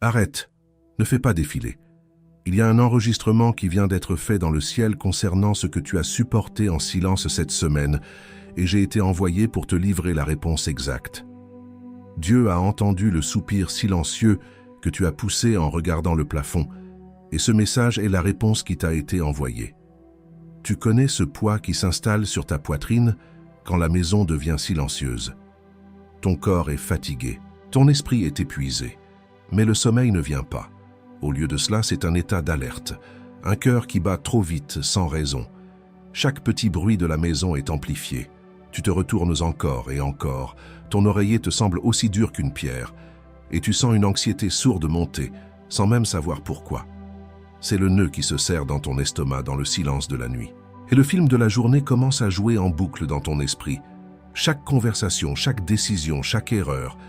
Arrête, ne fais pas défiler. Il y a un enregistrement qui vient d'être fait dans le ciel concernant ce que tu as supporté en silence cette semaine, et j'ai été envoyé pour te livrer la réponse exacte. Dieu a entendu le soupir silencieux que tu as poussé en regardant le plafond, et ce message est la réponse qui t'a été envoyée. Tu connais ce poids qui s'installe sur ta poitrine quand la maison devient silencieuse. Ton corps est fatigué, ton esprit est épuisé, mais le sommeil ne vient pas. Au lieu de cela, c'est un état d'alerte, un cœur qui bat trop vite, sans raison. Chaque petit bruit de la maison est amplifié. Tu te retournes encore et encore, ton oreiller te semble aussi dur qu'une pierre, et tu sens une anxiété sourde monter, sans même savoir pourquoi. C'est le nœud qui se serre dans ton estomac dans le silence de la nuit. Et le film de la journée commence à jouer en boucle dans ton esprit. Chaque conversation, chaque décision, chaque erreur,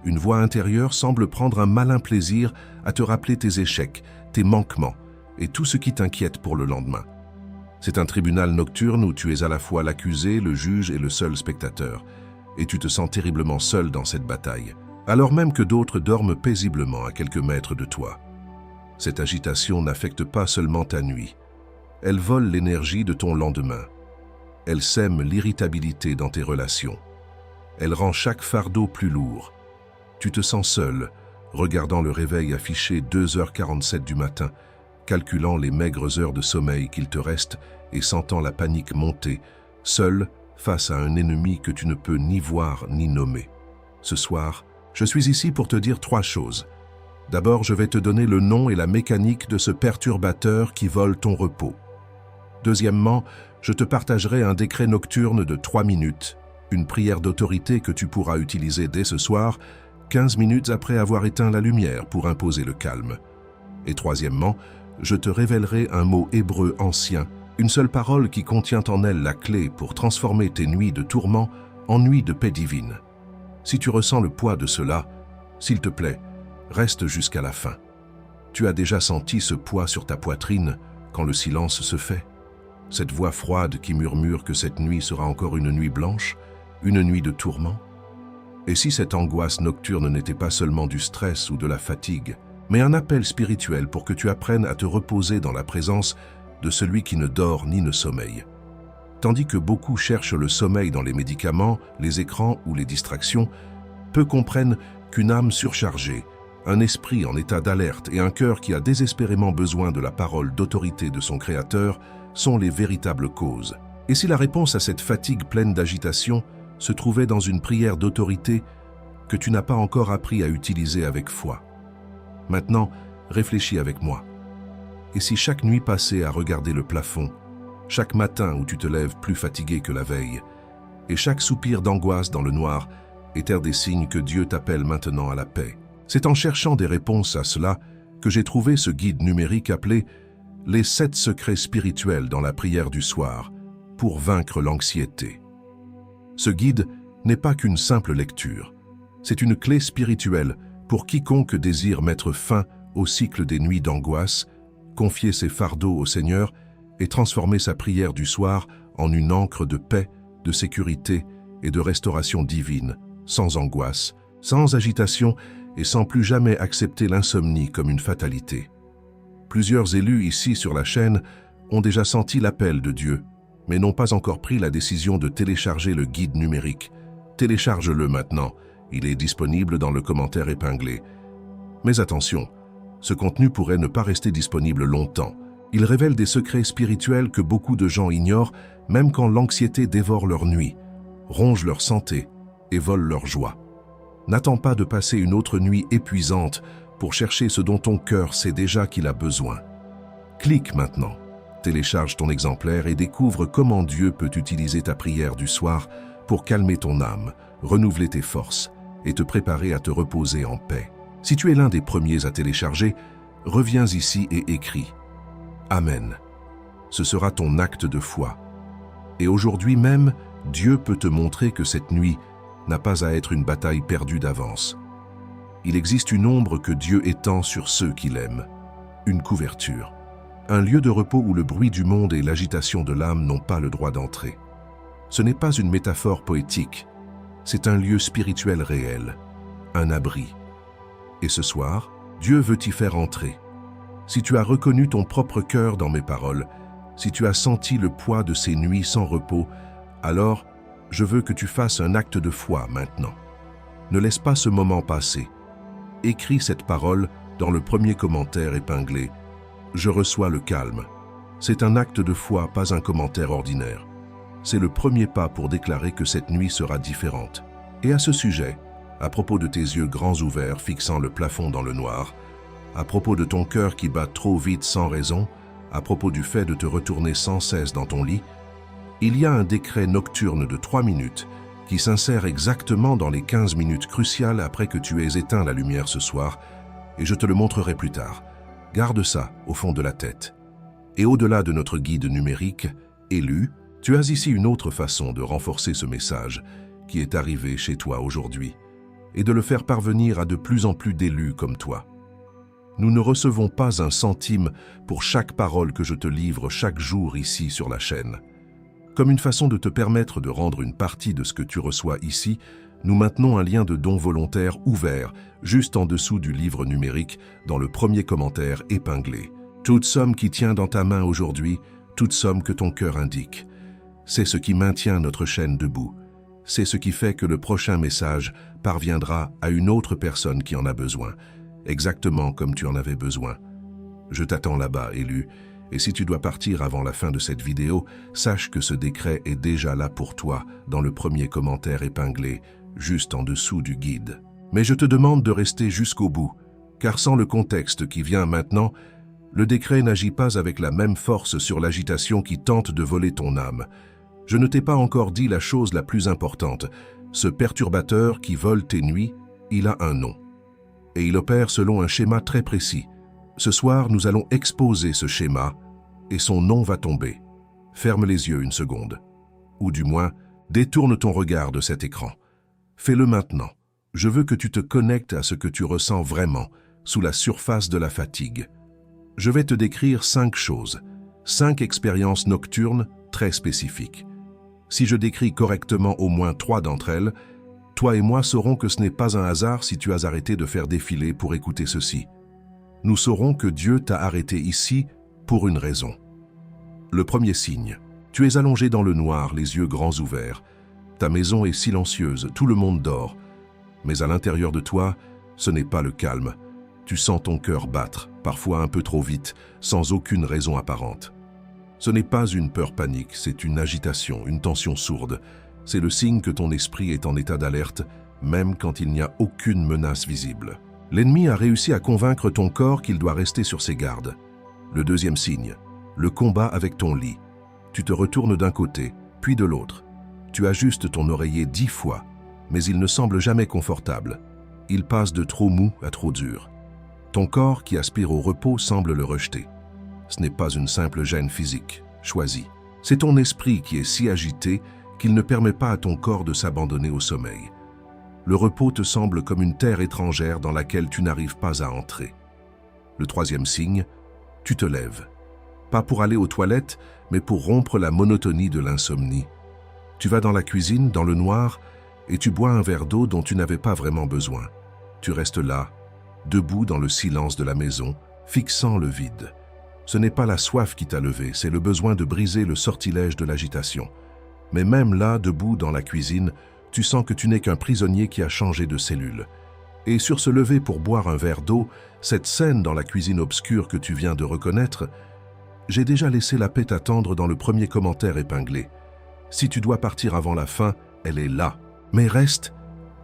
une voix intérieure semble prendre un malin plaisir à te rappeler tes échecs, tes manquements et tout ce qui t'inquiète pour le lendemain. C'est un tribunal nocturne où tu es à la fois l'accusé, le juge et le seul spectateur. Et tu te sens terriblement seul dans cette bataille, alors même que d'autres dorment paisiblement à quelques mètres de toi. Cette agitation n'affecte pas seulement ta nuit. Elle vole l'énergie de ton lendemain. Elle sème l'irritabilité dans tes relations. Elle rend chaque fardeau plus lourd. Tu te sens seul, regardant le réveil affiché 2h47 du matin, calculant les maigres heures de sommeil qu'il te reste et sentant la panique monter, seul face à un ennemi que tu ne peux ni voir ni nommer. Ce soir, je suis ici pour te dire 3 choses. D'abord, je vais te donner le nom et la mécanique de ce perturbateur qui vole ton repos. Deuxièmement, je te partagerai un décret nocturne de 3 minutes, une prière d'autorité que tu pourras utiliser dès ce soir, 15 minutes après avoir éteint la lumière pour imposer le calme. Et troisièmement, je te révélerai un mot hébreu ancien, une seule parole qui contient en elle la clé pour transformer tes nuits de tourment en nuits de paix divine. Si tu ressens le poids de cela, s'il te plaît, reste jusqu'à la fin. Tu as déjà senti ce poids sur ta poitrine quand le silence se fait? Cette voix froide qui murmure que cette nuit sera encore une nuit blanche, une nuit de tourment? Et si cette angoisse nocturne n'était pas seulement du stress ou de la fatigue, mais un appel spirituel pour que tu apprennes à te reposer dans la présence de celui qui ne dort ni ne sommeille? Tandis que beaucoup cherchent le sommeil dans les médicaments, les écrans ou les distractions, peu comprennent qu'une âme surchargée, un esprit en état d'alerte et un cœur qui a désespérément besoin de la parole d'autorité de son Créateur sont les véritables causes. Et si la réponse à cette fatigue pleine d'agitation se trouvait dans une prière d'autorité que tu n'as pas encore appris à utiliser avec foi? Maintenant, réfléchis avec moi. Et si chaque nuit passée à regarder le plafond, chaque matin où tu te lèves plus fatigué que la veille, et chaque soupir d'angoisse dans le noir étaient des signes que Dieu t'appelle maintenant à la paix? C'est en cherchant des réponses à cela que j'ai trouvé ce guide numérique appelé « Les 7 secrets spirituels dans la prière du soir pour vaincre l'anxiété ». Ce guide n'est pas qu'une simple lecture, c'est une clé spirituelle pour quiconque désire mettre fin au cycle des nuits d'angoisse, confier ses fardeaux au Seigneur et transformer sa prière du soir en une ancre de paix, de sécurité et de restauration divine, sans angoisse, sans agitation et sans plus jamais accepter l'insomnie comme une fatalité. Plusieurs élus ici sur la chaîne ont déjà senti l'appel de Dieu, mais n'ont pas encore pris la décision de télécharger le guide numérique. Télécharge-le maintenant, il est disponible dans le commentaire épinglé. Mais attention, ce contenu pourrait ne pas rester disponible longtemps. Il révèle des secrets spirituels que beaucoup de gens ignorent, même quand l'anxiété dévore leur nuit, ronge leur santé et vole leur joie. N'attends pas de passer une autre nuit épuisante pour chercher ce dont ton cœur sait déjà qu'il a besoin. Clique maintenant, télécharge ton exemplaire et découvre comment Dieu peut utiliser ta prière du soir pour calmer ton âme, renouveler tes forces et te préparer à te reposer en paix. Si tu es l'un des premiers à télécharger, reviens ici et écris « Amen ». Ce sera ton acte de foi. Et aujourd'hui même, Dieu peut te montrer que cette nuit n'a pas à être une bataille perdue d'avance. Il existe une ombre que Dieu étend sur ceux qui l'aiment, une couverture, un lieu de repos où le bruit du monde et l'agitation de l'âme n'ont pas le droit d'entrer. Ce n'est pas une métaphore poétique, c'est un lieu spirituel réel, un abri. Et ce soir, Dieu veut t'y faire entrer. Si tu as reconnu ton propre cœur dans mes paroles, si tu as senti le poids de ces nuits sans repos, alors je veux que tu fasses un acte de foi maintenant. Ne laisse pas ce moment passer. Écris cette parole dans le premier commentaire épinglé. Je reçois le calme. C'est un acte de foi, pas un commentaire ordinaire. C'est le premier pas pour déclarer que cette nuit sera différente. Et à ce sujet, à propos de tes yeux grands ouverts fixant le plafond dans le noir, à propos de ton cœur qui bat trop vite sans raison, à propos du fait de te retourner sans cesse dans ton lit, il y a un décret nocturne de 3 minutes qui s'insère exactement dans les 15 minutes cruciales après que tu aies éteint la lumière ce soir, et je te le montrerai plus tard. Garde ça au fond de la tête. Et au-delà de notre guide numérique, élu, tu as ici une autre façon de renforcer ce message qui est arrivé chez toi aujourd'hui, et de le faire parvenir à de plus en plus d'élus comme toi. Nous ne recevons pas un centime pour chaque parole que je te livre chaque jour ici sur la chaîne. Comme une façon de te permettre de rendre une partie de ce que tu reçois ici, nous maintenons un lien de don volontaire ouvert juste en dessous du livre numérique dans le premier commentaire épinglé. Toute somme qui tient dans ta main aujourd'hui, toute somme que ton cœur indique. C'est ce qui maintient notre chaîne debout. C'est ce qui fait que le prochain message parviendra à une autre personne qui en a besoin, exactement comme tu en avais besoin. Je t'attends là-bas, élu, et si tu dois partir avant la fin de cette vidéo, sache que ce décret est déjà là pour toi dans le premier commentaire épinglé, juste en dessous du guide. Mais je te demande de rester jusqu'au bout, car sans le contexte qui vient maintenant, le décret n'agit pas avec la même force sur l'agitation qui tente de voler ton âme. Je ne t'ai pas encore dit la chose la plus importante. Ce perturbateur qui vole tes nuits, il a un nom. Et il opère selon un schéma très précis. Ce soir, nous allons exposer ce schéma et son nom va tomber. Ferme les yeux une seconde. Ou du moins, détourne ton regard de cet écran. Fais-le maintenant. Je veux que tu te connectes à ce que tu ressens vraiment, sous la surface de la fatigue. Je vais te décrire 5 choses, 5 expériences nocturnes très spécifiques. Si je décris correctement au moins 3 d'entre elles, toi et moi saurons que ce n'est pas un hasard si tu as arrêté de faire défiler pour écouter ceci. Nous saurons que Dieu t'a arrêté ici pour une raison. Le premier signe. Tu es allongé dans le noir, les yeux grands ouverts. Ta maison est silencieuse, tout le monde dort. Mais à l'intérieur de toi, ce n'est pas le calme. Tu sens ton cœur battre, parfois un peu trop vite, sans aucune raison apparente. Ce n'est pas une peur panique, c'est une agitation, une tension sourde. C'est le signe que ton esprit est en état d'alerte, même quand il n'y a aucune menace visible. L'ennemi a réussi à convaincre ton corps qu'il doit rester sur ses gardes. Le deuxième signe, le combat avec ton lit. Tu te retournes d'un côté, puis de l'autre. Tu ajustes ton oreiller 10 fois, mais il ne semble jamais confortable. Il passe de trop mou à trop dur. Ton corps qui aspire au repos semble le rejeter. Ce n'est pas une simple gêne physique, choisie. C'est ton esprit qui est si agité qu'il ne permet pas à ton corps de s'abandonner au sommeil. Le repos te semble comme une terre étrangère dans laquelle tu n'arrives pas à entrer. Le troisième signe, tu te lèves. Pas pour aller aux toilettes, mais pour rompre la monotonie de l'insomnie. Tu vas dans la cuisine, dans le noir, et tu bois un verre d'eau dont tu n'avais pas vraiment besoin. Tu restes là, debout dans le silence de la maison, fixant le vide. Ce n'est pas la soif qui t'a levé, c'est le besoin de briser le sortilège de l'agitation. Mais même là, debout dans la cuisine, tu sens que tu n'es qu'un prisonnier qui a changé de cellule. Et sur se lever pour boire un verre d'eau, cette scène dans la cuisine obscure que tu viens de reconnaître, j'ai déjà laissé la paix t'attendre dans le premier commentaire épinglé. Si tu dois partir avant la fin, elle est là. Mais reste,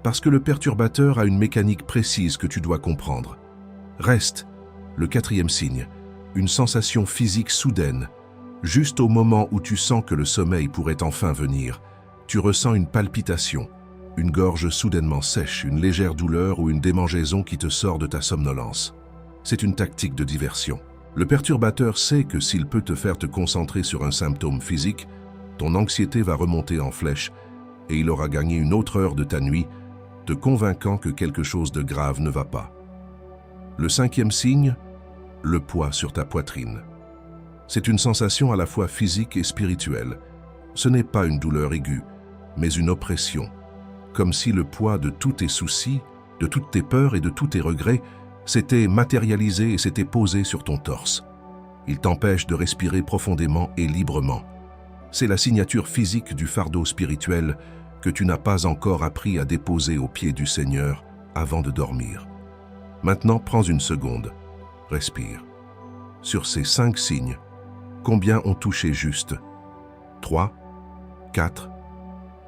parce que le perturbateur a une mécanique précise que tu dois comprendre. Reste, le quatrième signe, une sensation physique soudaine. Juste au moment où tu sens que le sommeil pourrait enfin venir, tu ressens une palpitation, une gorge soudainement sèche, une légère douleur ou une démangeaison qui te sort de ta somnolence. C'est une tactique de diversion. Le perturbateur sait que s'il peut te faire te concentrer sur un symptôme physique, ton anxiété va remonter en flèche et il aura gagné une autre heure de ta nuit, te convainquant que quelque chose de grave ne va pas. Le cinquième signe, le poids sur ta poitrine. C'est une sensation à la fois physique et spirituelle. Ce n'est pas une douleur aiguë, mais une oppression. Comme si le poids de tous tes soucis, de toutes tes peurs et de tous tes regrets s'était matérialisé et s'était posé sur ton torse. Il t'empêche de respirer profondément et librement. C'est la signature physique du fardeau spirituel que tu n'as pas encore appris à déposer aux pieds du Seigneur avant de dormir. Maintenant, prends une seconde. Respire. Sur ces 5 signes, combien ont touché juste? 3, 4,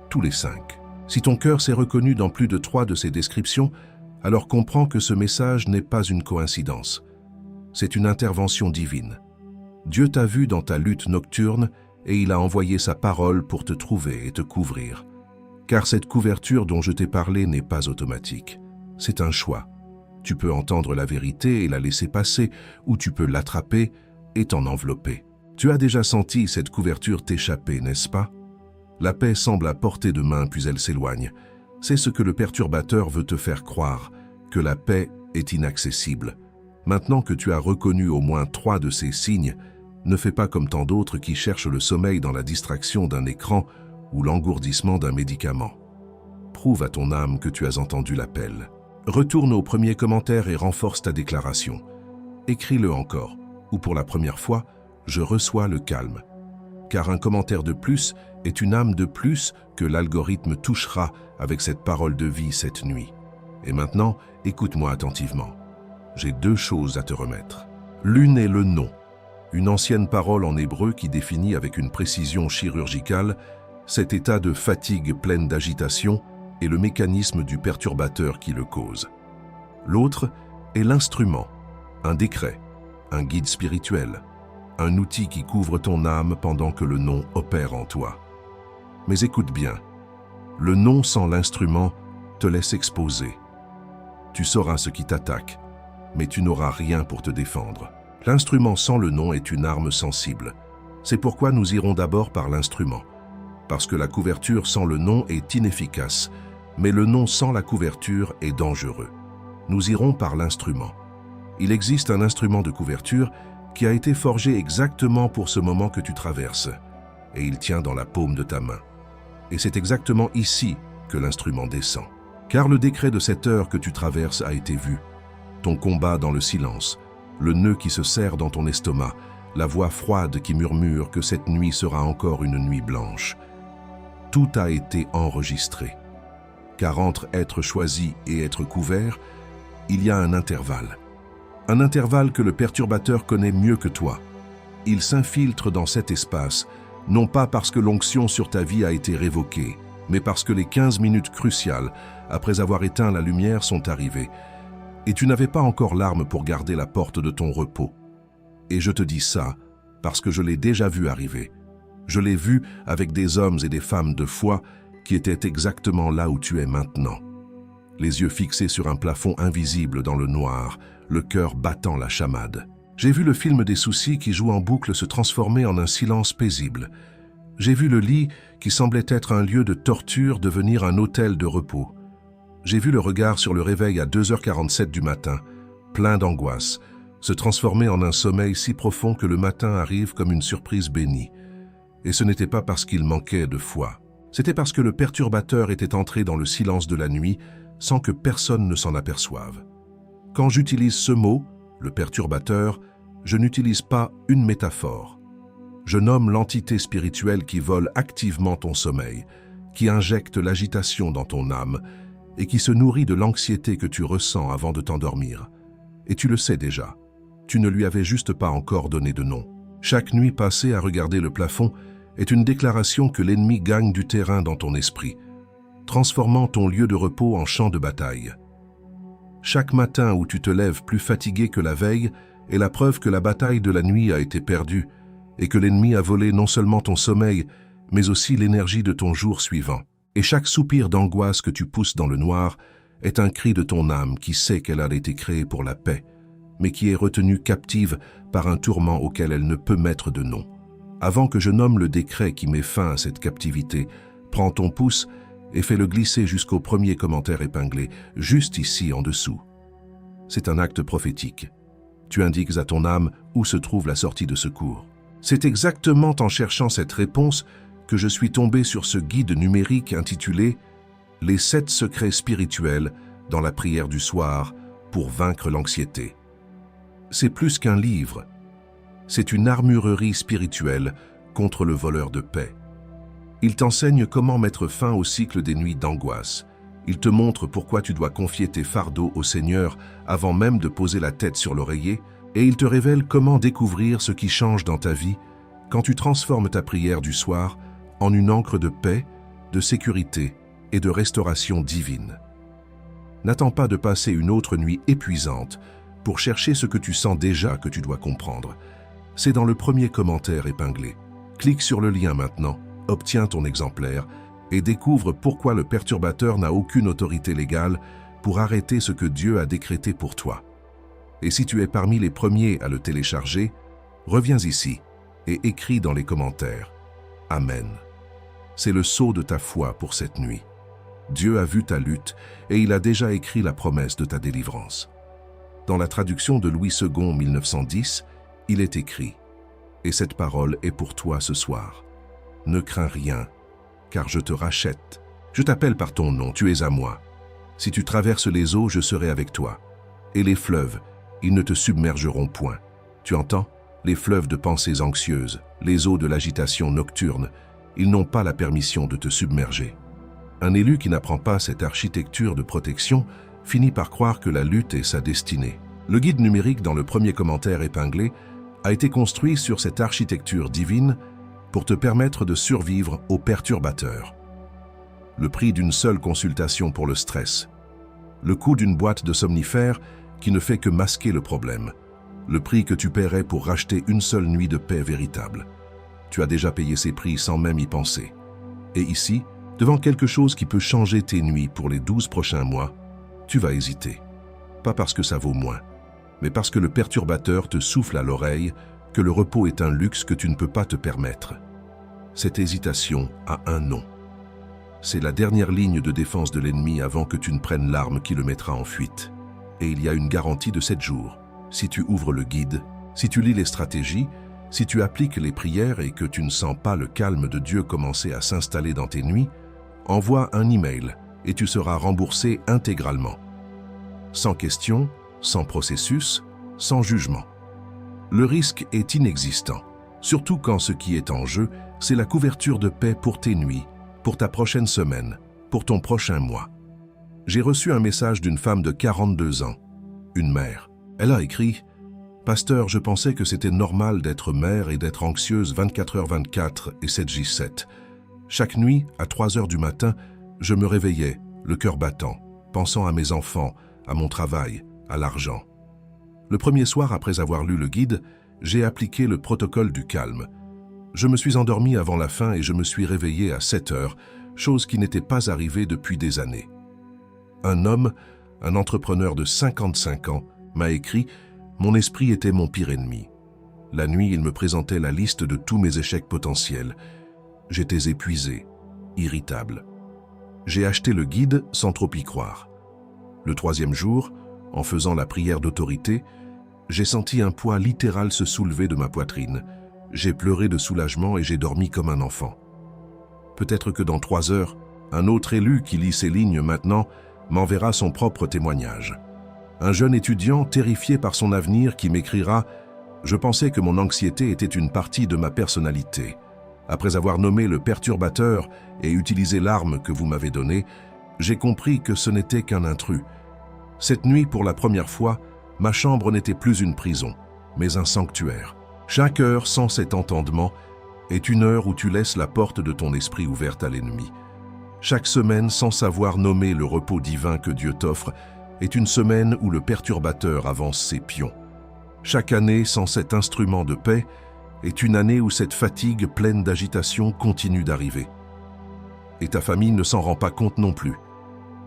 tous les 5. Si ton cœur s'est reconnu dans plus de 3 de ces descriptions, alors comprends que ce message n'est pas une coïncidence. C'est une intervention divine. Dieu t'a vu dans ta lutte nocturne et il a envoyé sa parole pour te trouver et te couvrir. Car cette couverture dont je t'ai parlé n'est pas automatique. C'est un choix. Tu peux entendre la vérité et la laisser passer, ou tu peux l'attraper et t'en envelopper. Tu as déjà senti cette couverture t'échapper, n'est-ce pas? La paix semble à portée de main puis elle s'éloigne. C'est ce que le perturbateur veut te faire croire, que la paix est inaccessible. Maintenant que tu as reconnu au moins 3 de ces signes, ne fais pas comme tant d'autres qui cherchent le sommeil dans la distraction d'un écran ou l'engourdissement d'un médicament. Prouve à ton âme que tu as entendu l'appel. Retourne au premier commentaire et renforce ta déclaration. Écris-le encore, ou pour la première fois, je reçois le calme. Car un commentaire de plus est une âme de plus que l'algorithme touchera avec cette parole de vie cette nuit. Et maintenant, écoute-moi attentivement. J'ai 2 choses à te remettre. L'une est le nom, une ancienne parole en hébreu qui définit avec une précision chirurgicale cet état de fatigue pleine d'agitation et le mécanisme du perturbateur qui le cause. L'autre est l'instrument, un décret, un guide spirituel, un outil qui couvre ton âme pendant que le nom opère en toi. Mais écoute bien, le nom sans l'instrument te laisse exposé. Tu sauras ce qui t'attaque, mais tu n'auras rien pour te défendre. L'instrument sans le nom est une arme sensible. C'est pourquoi nous irons d'abord par l'instrument, parce que la couverture sans le nom est inefficace, mais le nom sans la couverture est dangereux. Nous irons par l'instrument. Il existe un instrument de couverture qui a été forgé exactement pour ce moment que tu traverses, et il tient dans la paume de ta main. Et c'est exactement ici que l'instrument descend. Car le décret de cette heure que tu traverses a été vu. Ton combat dans le silence, le nœud qui se serre dans ton estomac, la voix froide qui murmure que cette nuit sera encore une nuit blanche. Tout a été enregistré. Car entre être choisi et être couvert, il y a un intervalle. Un intervalle que le perturbateur connaît mieux que toi. Il s'infiltre dans cet espace, non pas parce que l'onction sur ta vie a été révoquée, mais parce que les 15 minutes cruciales, après avoir éteint la lumière, sont arrivées. Et tu n'avais pas encore l'arme pour garder la porte de ton repos. Et je te dis ça parce que je l'ai déjà vu arriver. Je l'ai vu avec des hommes et des femmes de foi qui étaient exactement là où tu es maintenant. Les yeux fixés sur un plafond invisible dans le noir, le cœur battant la chamade. J'ai vu le film des soucis qui joue en boucle se transformer en un silence paisible. J'ai vu le lit qui semblait être un lieu de torture devenir un hôtel de repos. J'ai vu le regard sur le réveil à 2h47 du matin, plein d'angoisse, se transformer en un sommeil si profond que le matin arrive comme une surprise bénie. Et ce n'était pas parce qu'il manquait de foi. C'était parce que le perturbateur était entré dans le silence de la nuit sans que personne ne s'en aperçoive. Quand j'utilise ce mot, le perturbateur, je n'utilise pas une métaphore. Je nomme l'entité spirituelle qui vole activement ton sommeil, qui injecte l'agitation dans ton âme et qui se nourrit de l'anxiété que tu ressens avant de t'endormir. Et tu le sais déjà, tu ne lui avais juste pas encore donné de nom. Chaque nuit passée à regarder le plafond est une déclaration que l'ennemi gagne du terrain dans ton esprit, transformant ton lieu de repos en champ de bataille. Chaque matin où tu te lèves plus fatigué que la veille est la preuve que la bataille de la nuit a été perdue et que l'ennemi a volé non seulement ton sommeil, mais aussi l'énergie de ton jour suivant. Et chaque soupir d'angoisse que tu pousses dans le noir est un cri de ton âme qui sait qu'elle a été créée pour la paix, mais qui est retenue captive par un tourment auquel elle ne peut mettre de nom. Avant que je nomme le décret qui met fin à cette captivité, prends ton pouce et fais-le glisser jusqu'au premier commentaire épinglé, juste ici en dessous. C'est un acte prophétique. Tu indiques à ton âme où se trouve la sortie de secours. C'est exactement en cherchant cette réponse que je suis tombé sur ce guide numérique intitulé « Les 7 secrets spirituels dans la prière du soir pour vaincre l'anxiété. C'est plus qu'un livre. C'est une armurerie spirituelle contre le voleur de paix. Il t'enseigne comment mettre fin au cycle des nuits d'angoisse. Il te montre pourquoi tu dois confier tes fardeaux au Seigneur avant même de poser la tête sur l'oreiller, et il te révèle comment découvrir ce qui change dans ta vie quand tu transformes ta prière du soir en une ancre de paix, de sécurité et de restauration divine. N'attends pas de passer une autre nuit épuisante pour chercher ce que tu sens déjà que tu dois comprendre. C'est dans le premier commentaire épinglé. Clique sur le lien maintenant, obtiens ton exemplaire et découvre pourquoi le perturbateur n'a aucune autorité légale pour arrêter ce que Dieu a décrété pour toi. Et si tu es parmi les premiers à le télécharger, reviens ici et écris dans les commentaires. Amen. C'est le sceau de ta foi pour cette nuit. Dieu a vu ta lutte et il a déjà écrit la promesse de ta délivrance. Dans la traduction de Louis II 1910, il est écrit « Et cette parole est pour toi ce soir. Ne crains rien, car je te rachète. Je t'appelle par ton nom, tu es à moi. Si tu traverses les eaux, je serai avec toi. Et les fleuves, ils ne te submergeront point. Tu entends? Les fleuves de pensées anxieuses, les eaux de l'agitation nocturne, ils n'ont pas la permission de te submerger. » Un élu qui n'apprend pas cette architecture de protection finit par croire que la lutte est sa destinée. Le guide numérique dans le premier commentaire épinglé a été construit sur cette architecture divine pour te permettre de survivre aux perturbateurs. Le prix d'une seule consultation pour le stress. Le coût d'une boîte de somnifères qui ne fait que masquer le problème. Le prix que tu paierais pour racheter une seule nuit de paix véritable. Tu as déjà payé ces prix sans même y penser. Et ici, devant quelque chose qui peut changer tes nuits pour les 12 prochains mois, tu vas hésiter. Pas parce que ça vaut moins, mais parce que le perturbateur te souffle à l'oreille que le repos est un luxe que tu ne peux pas te permettre. Cette hésitation a un nom. C'est la dernière ligne de défense de l'ennemi avant que tu ne prennes l'arme qui le mettra en fuite. Et il y a une garantie de 7 jours. Si tu ouvres le guide, si tu lis les stratégies, si tu appliques les prières et que tu ne sens pas le calme de Dieu commencer à s'installer dans tes nuits, envoie un email et tu seras remboursé intégralement. Sans question, sans processus, sans jugement. Le risque est inexistant, surtout quand ce qui est en jeu, c'est la couverture de paix pour tes nuits, pour ta prochaine semaine, pour ton prochain mois. J'ai reçu un message d'une femme de 42 ans, une mère. Elle a écrit « Pasteur, je pensais que c'était normal d'être mère et d'être anxieuse 24h24 et 7J7. Chaque nuit, à 3h du matin, je me réveillais, le cœur battant, pensant à mes enfants, à mon travail, à l'argent. Le premier soir après avoir lu le guide, j'ai appliqué le protocole du calme. Je me suis endormi avant la fin et je me suis réveillé à 7h, chose qui n'était pas arrivée depuis des années. Un homme, un entrepreneur de 55 ans, m'a écrit « Mon esprit était mon pire ennemi. La nuit, il me présentait la liste de tous mes échecs potentiels. J'étais épuisé, irritable. J'ai acheté le guide sans trop y croire. Le troisième jour, en faisant la prière d'autorité, j'ai senti un poids littéral se soulever de ma poitrine. J'ai pleuré de soulagement et j'ai dormi comme un enfant. Peut-être que dans 3 heures, un autre élu qui lit ces lignes maintenant m'enverra son propre témoignage. Un jeune étudiant terrifié par son avenir qui m'écrira « Je pensais que mon anxiété était une partie de ma personnalité. Après avoir nommé le perturbateur et utilisé l'arme que vous m'avez donnée, j'ai compris que ce n'était qu'un intrus. Cette nuit, pour la première fois, ma chambre n'était plus une prison, mais un sanctuaire. Chaque heure sans cet entendement est une heure où tu laisses la porte de ton esprit ouverte à l'ennemi. Chaque semaine sans savoir nommer le repos divin que Dieu t'offre est une semaine où le perturbateur avance ses pions. Chaque année sans cet instrument de paix est une année où cette fatigue pleine d'agitation continue d'arriver. Et ta famille ne s'en rend pas compte non plus.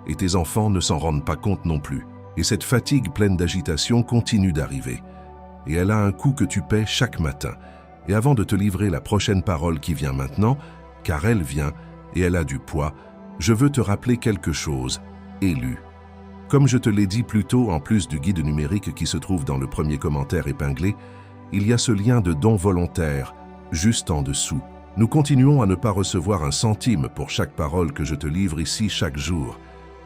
Et tes enfants ne s'en rendent pas compte non plus. Et cette fatigue pleine d'agitation continue d'arriver. Et elle a un coût que tu paies chaque matin. Et avant de te livrer la prochaine parole qui vient maintenant, car elle vient et elle a du poids, je veux te rappeler quelque chose, élu. Comme je te l'ai dit plus tôt, en plus du guide numérique qui se trouve dans le premier commentaire épinglé, il y a ce lien de don volontaire, juste en dessous. Nous continuons à ne pas recevoir un centime pour chaque parole que je te livre ici chaque jour.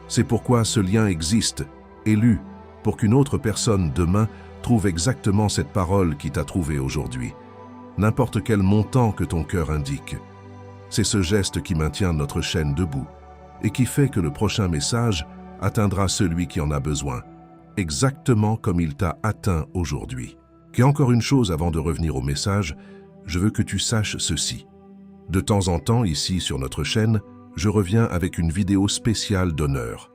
C'est pourquoi ce lien existe, élu, pour qu'une autre personne demain trouve exactement cette parole qui t'a trouvé aujourd'hui. N'importe quel montant que ton cœur indique. C'est ce geste qui maintient notre chaîne debout et qui fait que le prochain message atteindra celui qui en a besoin, exactement comme il t'a atteint aujourd'hui. Et encore une chose avant de revenir au message, je veux que tu saches ceci. De temps en temps, ici sur notre chaîne, je reviens avec une vidéo spéciale d'honneur.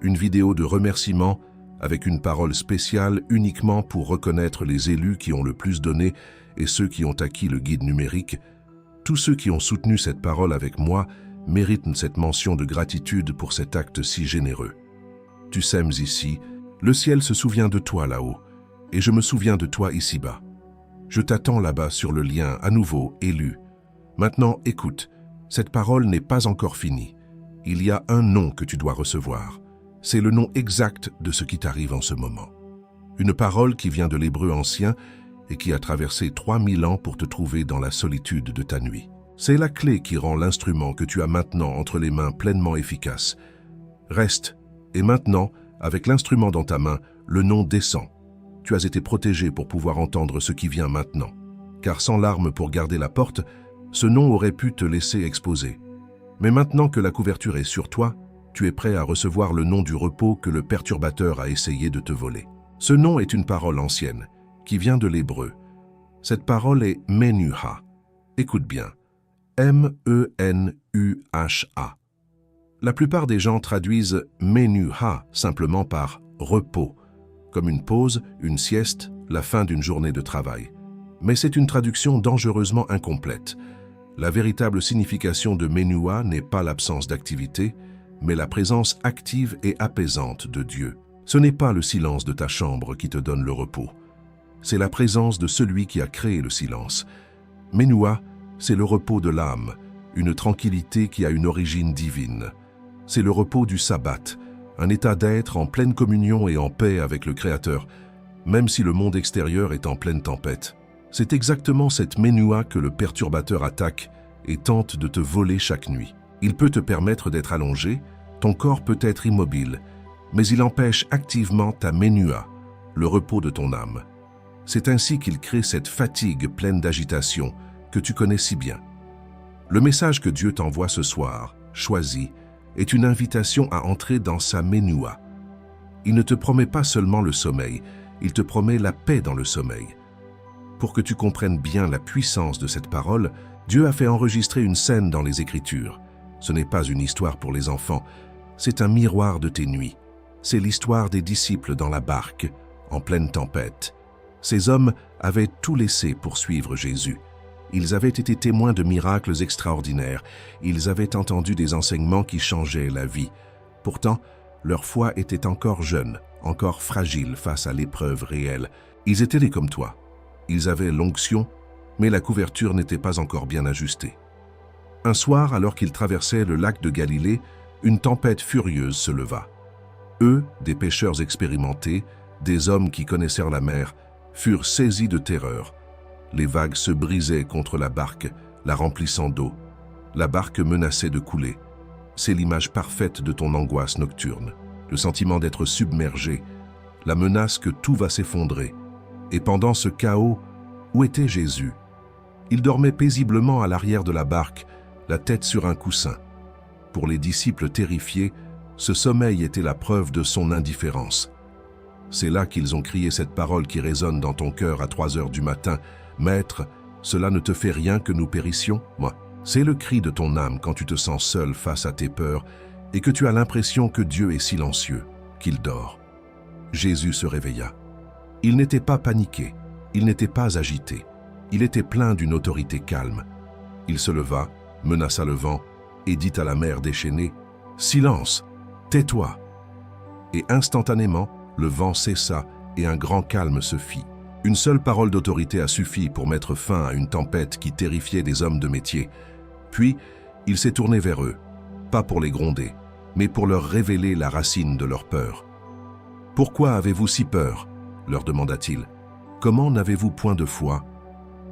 Une vidéo de remerciement avec une parole spéciale uniquement pour reconnaître les élus qui ont le plus donné et ceux qui ont acquis le guide numérique. Tous ceux qui ont soutenu cette parole avec moi méritent cette mention de gratitude pour cet acte si généreux. Tu sèmes ici, le ciel se souvient de toi là-haut, et je me souviens de toi ici-bas. Je t'attends là-bas sur le lien, à nouveau élu. Maintenant, écoute, cette parole n'est pas encore finie. Il y a un nom que tu dois recevoir. C'est le nom exact de ce qui t'arrive en ce moment. Une parole qui vient de l'hébreu ancien et qui a traversé 3000 ans pour te trouver dans la solitude de ta nuit. C'est la clé qui rend l'instrument que tu as maintenant entre les mains pleinement efficace. Reste, et maintenant, avec l'instrument dans ta main, le nom descend. Tu as été protégé pour pouvoir entendre ce qui vient maintenant. Car sans l'arme pour garder la porte, ce nom aurait pu te laisser exposer. Mais maintenant que la couverture est sur toi, tu es prêt à recevoir le nom du repos que le perturbateur a essayé de te voler. Ce nom est une parole ancienne, qui vient de l'hébreu. Cette parole est Menuha. Écoute bien. M-E-N-U-H-A. La plupart des gens traduisent Menuha simplement par repos, comme une pause, une sieste, la fin d'une journée de travail. Mais c'est une traduction dangereusement incomplète. La véritable signification de Menuha n'est pas l'absence d'activité, mais la présence active et apaisante de Dieu. Ce n'est pas le silence de ta chambre qui te donne le repos. C'est la présence de celui qui a créé le silence. Menuha, c'est le repos de l'âme, une tranquillité qui a une origine divine. C'est le repos du sabbat, un état d'être en pleine communion et en paix avec le Créateur, même si le monde extérieur est en pleine tempête. C'est exactement cette Menuha que le perturbateur attaque et tente de te voler chaque nuit. Il peut te permettre d'être allongé, ton corps peut être immobile, mais il empêche activement ta Menuha, le repos de ton âme. C'est ainsi qu'il crée cette fatigue pleine d'agitation que tu connais si bien. Le message que Dieu t'envoie ce soir, choisi, est une invitation à entrer dans sa Menuha. Il ne te promet pas seulement le sommeil, il te promet la paix dans le sommeil. Pour que tu comprennes bien la puissance de cette parole, Dieu a fait enregistrer une scène dans les Écritures. Ce n'est pas une histoire pour les enfants, c'est un miroir de tes nuits. C'est l'histoire des disciples dans la barque, en pleine tempête. Ces hommes avaient tout laissé pour suivre Jésus. Ils avaient été témoins de miracles extraordinaires. Ils avaient entendu des enseignements qui changeaient la vie. Pourtant, leur foi était encore jeune, encore fragile face à l'épreuve réelle. Ils étaient comme toi. Ils avaient l'onction, mais la couverture n'était pas encore bien ajustée. Un soir, alors qu'ils traversaient le lac de Galilée, une tempête furieuse se leva. Eux, des pêcheurs expérimentés, des hommes qui connaissèrent la mer, furent saisis de terreur. Les vagues se brisaient contre la barque, la remplissant d'eau. La barque menaçait de couler. C'est l'image parfaite de ton angoisse nocturne, le sentiment d'être submergé, la menace que tout va s'effondrer. Et pendant ce chaos, où était Jésus? Il dormait paisiblement à l'arrière de la barque, la tête sur un coussin. Pour les disciples terrifiés, ce sommeil était la preuve de son indifférence. C'est là qu'ils ont crié cette parole qui résonne dans ton cœur à 3 heures du matin. « Maître, cela ne te fait rien que nous périssions ?» Moi, c'est le cri de ton âme quand tu te sens seul face à tes peurs et que tu as l'impression que Dieu est silencieux, qu'il dort. Jésus se réveilla. Il n'était pas paniqué, il n'était pas agité. Il était plein d'une autorité calme. Il se leva, menaça le vent et dit à la mer déchaînée « Silence, tais-toi !» Et instantanément, le vent cessa et un grand calme se fit. Une seule parole d'autorité a suffi pour mettre fin à une tempête qui terrifiait des hommes de métier. Puis, il s'est tourné vers eux, pas pour les gronder, mais pour leur révéler la racine de leur peur. « Pourquoi avez-vous si peur ?» leur demanda-t-il. « Comment n'avez-vous point de foi ?»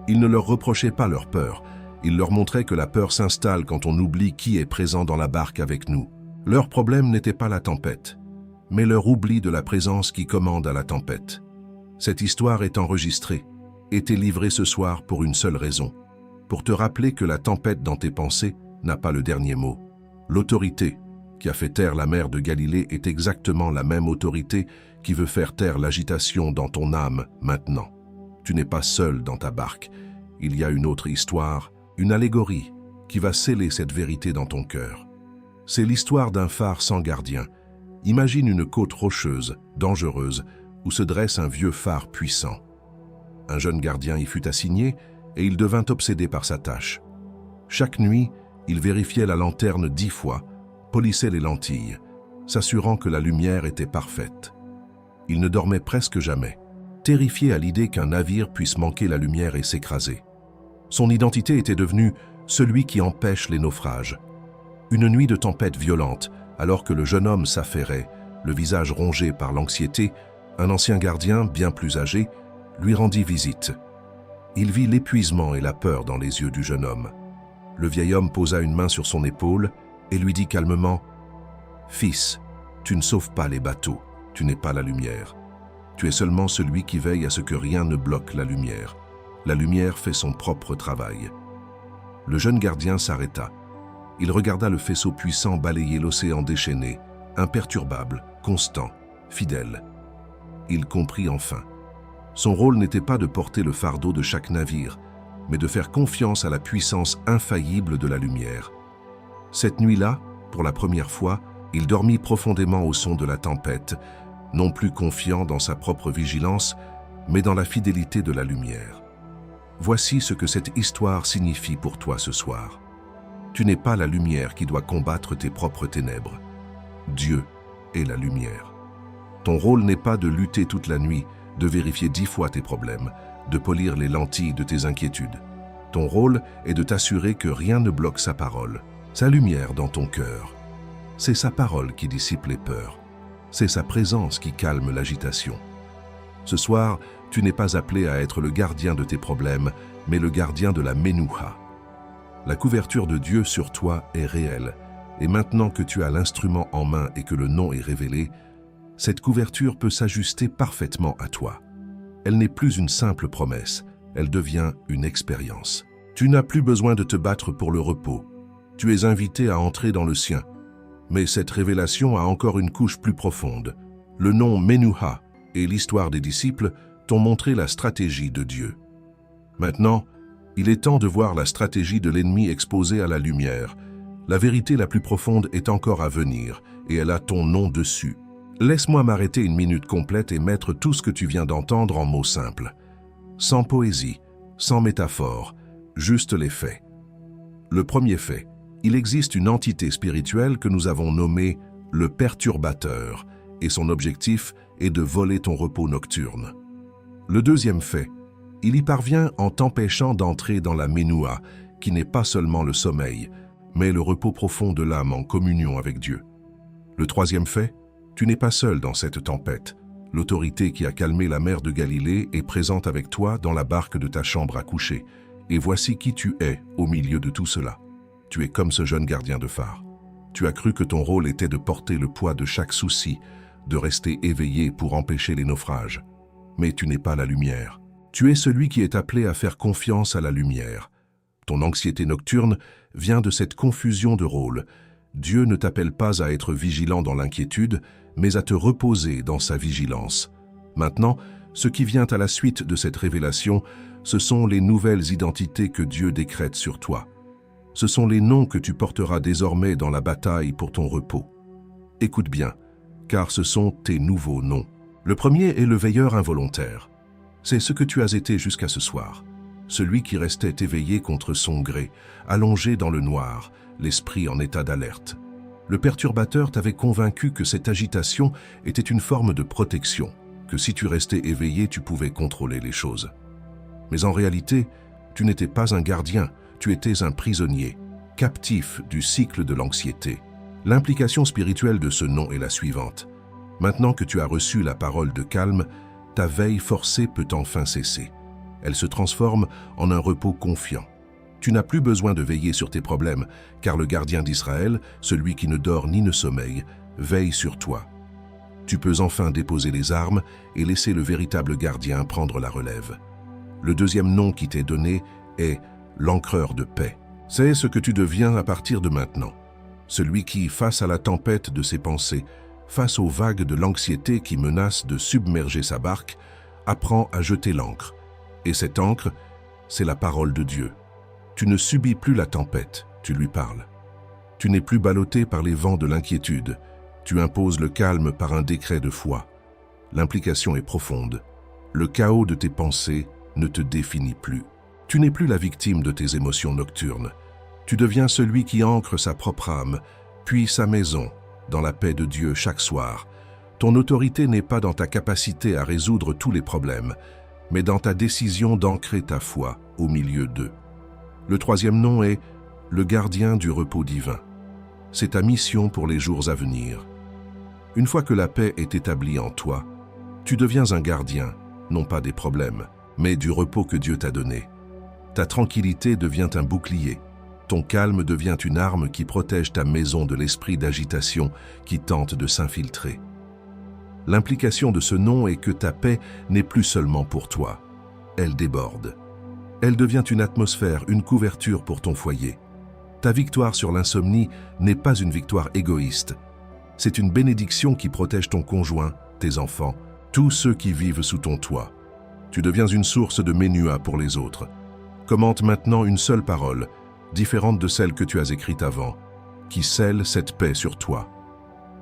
Il ne leur reprochait pas leur peur. Il leur montrait que la peur s'installe quand on oublie qui est présent dans la barque avec nous. Leur problème n'était pas la tempête. mais leur oubli de la présence qui commande à la tempête. Cette histoire est enregistrée et t'est livrée ce soir pour une seule raison, pour te rappeler que la tempête dans tes pensées n'a pas le dernier mot. L'autorité qui a fait taire la mer de Galilée est exactement la même autorité qui veut faire taire l'agitation dans ton âme maintenant. Tu n'es pas seul dans ta barque. Il y a une autre histoire, une allégorie, qui va sceller cette vérité dans ton cœur. C'est l'histoire d'un phare sans gardien. Imagine une côte rocheuse, dangereuse, où se dresse un vieux phare puissant. Un jeune gardien y fut assigné et il devint obsédé par sa tâche. Chaque nuit, il vérifiait la lanterne 10 fois, polissait les lentilles, s'assurant que la lumière était parfaite. Il ne dormait presque jamais, terrifié à l'idée qu'un navire puisse manquer la lumière et s'écraser. Son identité était devenue celui qui empêche les naufrages. Une nuit de tempête violente, alors que le jeune homme s'affairait, le visage rongé par l'anxiété, un ancien gardien, bien plus âgé, lui rendit visite. Il vit l'épuisement et la peur dans les yeux du jeune homme. Le vieil homme posa une main sur son épaule et lui dit calmement « Fils, tu ne sauves pas les bateaux, tu n'es pas la lumière. Tu es seulement celui qui veille à ce que rien ne bloque la lumière. La lumière fait son propre travail. » Le jeune gardien s'arrêta. Il regarda le faisceau puissant balayer l'océan déchaîné, imperturbable, constant, fidèle. Il comprit enfin. Son rôle n'était pas de porter le fardeau de chaque navire, mais de faire confiance à la puissance infaillible de la lumière. Cette nuit-là, pour la première fois, il dormit profondément au son de la tempête, non plus confiant dans sa propre vigilance, mais dans la fidélité de la lumière. Voici ce que cette histoire signifie pour toi ce soir. Tu n'es pas la lumière qui doit combattre tes propres ténèbres. Dieu est la lumière. Ton rôle n'est pas de lutter toute la nuit, de vérifier 10 fois tes problèmes, de polir les lentilles de tes inquiétudes. Ton rôle est de t'assurer que rien ne bloque sa parole, sa lumière dans ton cœur. C'est sa parole qui dissipe les peurs. C'est sa présence qui calme l'agitation. Ce soir, tu n'es pas appelé à être le gardien de tes problèmes, mais le gardien de la Menouha. La couverture de Dieu sur toi est réelle, et maintenant que tu as l'instrument en main et que le nom est révélé, cette couverture peut s'ajuster parfaitement à toi. Elle n'est plus une simple promesse, elle devient une expérience. Tu n'as plus besoin de te battre pour le repos. Tu es invité à entrer dans le sien. Mais cette révélation a encore une couche plus profonde. Le nom Menouha et l'histoire des disciples t'ont montré la stratégie de Dieu. Maintenant, il est temps de voir la stratégie de l'ennemi exposée à la lumière. La vérité la plus profonde est encore à venir, et elle a ton nom dessus. Laisse-moi m'arrêter une minute complète et mettre tout ce que tu viens d'entendre en mots simples. Sans poésie, sans métaphore, juste les faits. Le premier fait, il existe une entité spirituelle que nous avons nommée le perturbateur, et son objectif est de voler ton repos nocturne. Le deuxième fait, il y parvient en t'empêchant d'entrer dans la Menouha, qui n'est pas seulement le sommeil, mais le repos profond de l'âme en communion avec Dieu. Le troisième fait, tu n'es pas seul dans cette tempête. L'autorité qui a calmé la mer de Galilée est présente avec toi dans la barque de ta chambre à coucher. Et voici qui tu es au milieu de tout cela. Tu es comme ce jeune gardien de phare. Tu as cru que ton rôle était de porter le poids de chaque souci, de rester éveillé pour empêcher les naufrages. Mais tu n'es pas la lumière. Tu es celui qui est appelé à faire confiance à la lumière. Ton anxiété nocturne vient de cette confusion de rôles. Dieu ne t'appelle pas à être vigilant dans l'inquiétude, mais à te reposer dans sa vigilance. Maintenant, ce qui vient à la suite de cette révélation, ce sont les nouvelles identités que Dieu décrète sur toi. Ce sont les noms que tu porteras désormais dans la bataille pour ton repos. Écoute bien, car ce sont tes nouveaux noms. Le premier est le veilleur involontaire. C'est ce que tu as été jusqu'à ce soir. Celui qui restait éveillé contre son gré, allongé dans le noir, l'esprit en état d'alerte. Le perturbateur t'avait convaincu que cette agitation était une forme de protection, que si tu restais éveillé, tu pouvais contrôler les choses. Mais en réalité, tu n'étais pas un gardien, tu étais un prisonnier, captif du cycle de l'anxiété. L'implication spirituelle de ce nom est la suivante. Maintenant que tu as reçu la parole de calme, ta veille forcée peut enfin cesser. Elle se transforme en un repos confiant. Tu n'as plus besoin de veiller sur tes problèmes, car le gardien d'Israël, celui qui ne dort ni ne sommeille, veille sur toi. Tu peux enfin déposer les armes et laisser le véritable gardien prendre la relève. Le deuxième nom qui t'est donné est l'encreur de paix. C'est ce que tu deviens à partir de maintenant. Celui qui, face à la tempête de ses pensées, face aux vagues de l'anxiété qui menacent de submerger sa barque, apprend à jeter l'ancre. Et cette ancre, c'est la parole de Dieu. Tu ne subis plus la tempête, tu lui parles. Tu n'es plus ballotté par les vents de l'inquiétude. Tu imposes le calme par un décret de foi. L'implication est profonde. Le chaos de tes pensées ne te définit plus. Tu n'es plus la victime de tes émotions nocturnes. Tu deviens celui qui ancre sa propre âme, puis sa maison, dans la paix de Dieu chaque soir. Ton autorité n'est pas dans ta capacité à résoudre tous les problèmes, mais dans ta décision d'ancrer ta foi au milieu d'eux. Le troisième nom est le gardien du repos divin. C'est ta mission pour les jours à venir. Une fois que la paix est établie en toi, tu deviens un gardien, non pas des problèmes, mais du repos que Dieu t'a donné. Ta tranquillité devient un bouclier. Ton calme devient une arme qui protège ta maison de l'esprit d'agitation qui tente de s'infiltrer. L'implication de ce nom est que ta paix n'est plus seulement pour toi. Elle déborde. Elle devient une atmosphère, une couverture pour ton foyer. Ta victoire sur l'insomnie n'est pas une victoire égoïste. C'est une bénédiction qui protège ton conjoint, tes enfants, tous ceux qui vivent sous ton toit. Tu deviens une source de ménua pour les autres. Commente maintenant une seule parole, différente de celle que tu as écrite avant, qui scelle cette paix sur toi.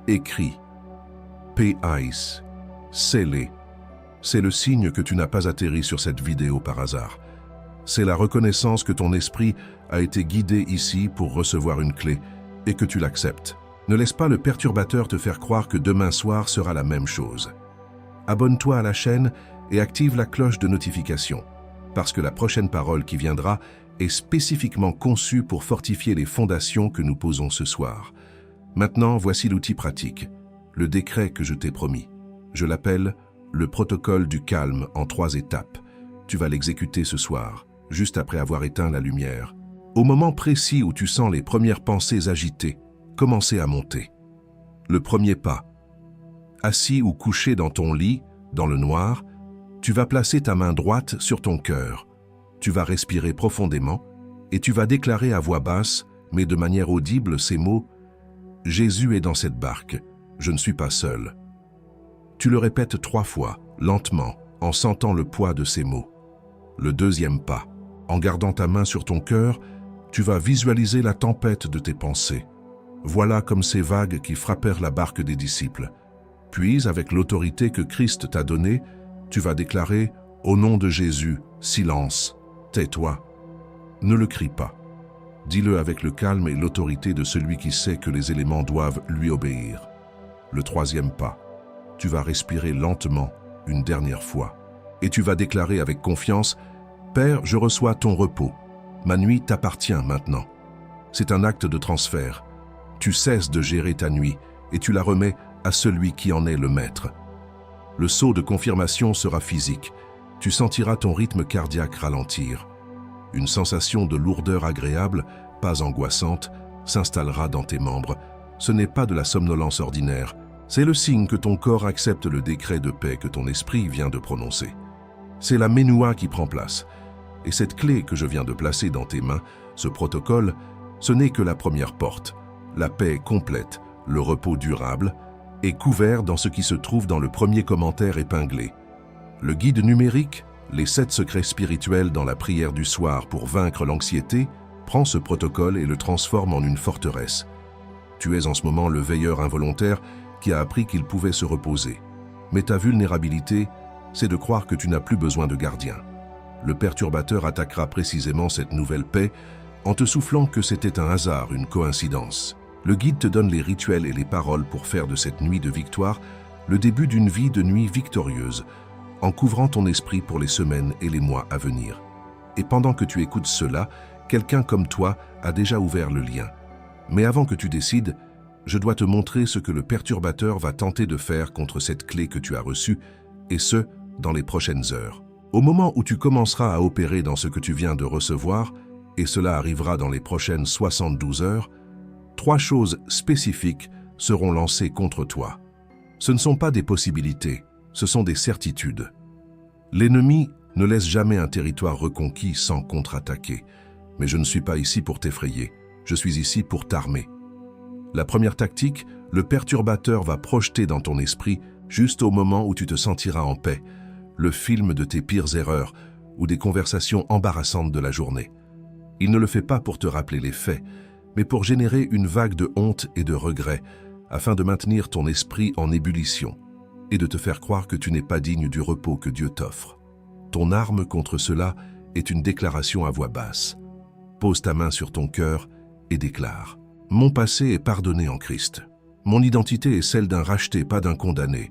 Écris. P.I.S. Scellé. C'est le signe que tu n'as pas atterri sur cette vidéo par hasard. C'est la reconnaissance que ton esprit a été guidé ici pour recevoir une clé et que tu l'acceptes. Ne laisse pas le perturbateur te faire croire que demain soir sera la même chose. Abonne-toi à la chaîne et active la cloche de notification, parce que la prochaine parole qui viendra est spécifiquement conçue pour fortifier les fondations que nous posons ce soir. Maintenant, voici l'outil pratique, le décret que je t'ai promis. Je l'appelle le protocole du calme en 3 étapes. Tu vas l'exécuter ce soir, juste après avoir éteint la lumière. Au moment précis où tu sens les premières pensées agitées, commencer à monter. Le premier pas. Assis ou couché dans ton lit, dans le noir, tu vas placer ta main droite sur ton cœur. Tu vas respirer profondément et tu vas déclarer à voix basse, mais de manière audible, ces mots « Jésus est dans cette barque, je ne suis pas seul ». Tu le répètes 3 fois, lentement, en sentant le poids de ces mots. Le deuxième pas. En gardant ta main sur ton cœur, tu vas visualiser la tempête de tes pensées. Voilà comme ces vagues qui frappèrent la barque des disciples. Puis, avec l'autorité que Christ t'a donnée, tu vas déclarer « Au nom de Jésus, silence, tais-toi ». Ne le crie pas. Dis-le avec le calme et l'autorité de celui qui sait que les éléments doivent lui obéir. Le troisième pas. Tu vas respirer lentement, une dernière fois. Et tu vas déclarer avec confiance « Père, je reçois ton repos. Ma nuit t'appartient maintenant. » C'est un acte de transfert. Tu cesses de gérer ta nuit et tu la remets à celui qui en est le maître. Le saut de confirmation sera physique. Tu sentiras ton rythme cardiaque ralentir. Une sensation de lourdeur agréable, pas angoissante, s'installera dans tes membres. Ce n'est pas de la somnolence ordinaire. C'est le signe que ton corps accepte le décret de paix que ton esprit vient de prononcer. C'est la ménoua qui prend place. Et cette clé que je viens de placer dans tes mains, ce protocole, ce n'est que la première porte. La paix complète, le repos durable, est couvert dans ce qui se trouve dans le premier commentaire épinglé. Le guide numérique, les 7 secrets spirituels dans la prière du soir pour vaincre l'anxiété, prend ce protocole et le transforme en une forteresse. Tu es en ce moment le veilleur involontaire qui a appris qu'il pouvait se reposer. Mais ta vulnérabilité, c'est de croire que tu n'as plus besoin de gardien. Le perturbateur attaquera précisément cette nouvelle paix en te soufflant que c'était un hasard, une coïncidence. Le guide te donne les rituels et les paroles pour faire de cette nuit de victoire le début d'une vie de nuit victorieuse, en couvrant ton esprit pour les semaines et les mois à venir. Et pendant que tu écoutes cela, quelqu'un comme toi a déjà ouvert le lien. Mais avant que tu décides, je dois te montrer ce que le perturbateur va tenter de faire contre cette clé que tu as reçue, et ce, dans les prochaines heures. Au moment où tu commenceras à opérer dans ce que tu viens de recevoir, et cela arrivera dans les prochaines 72 heures, 3 choses spécifiques seront lancées contre toi. Ce ne sont pas des possibilités, ce sont des certitudes. L'ennemi ne laisse jamais un territoire reconquis sans contre-attaquer. Mais je ne suis pas ici pour t'effrayer, je suis ici pour t'armer. La première tactique, le perturbateur va projeter dans ton esprit, juste au moment où tu te sentiras en paix, le film de tes pires erreurs ou des conversations embarrassantes de la journée. Il ne le fait pas pour te rappeler les faits, mais pour générer une vague de honte et de regret, afin de maintenir ton esprit en ébullition et de te faire croire que tu n'es pas digne du repos que Dieu t'offre. Ton arme contre cela est une déclaration à voix basse. Pose ta main sur ton cœur et déclare « Mon passé est pardonné en Christ. Mon identité est celle d'un racheté, pas d'un condamné.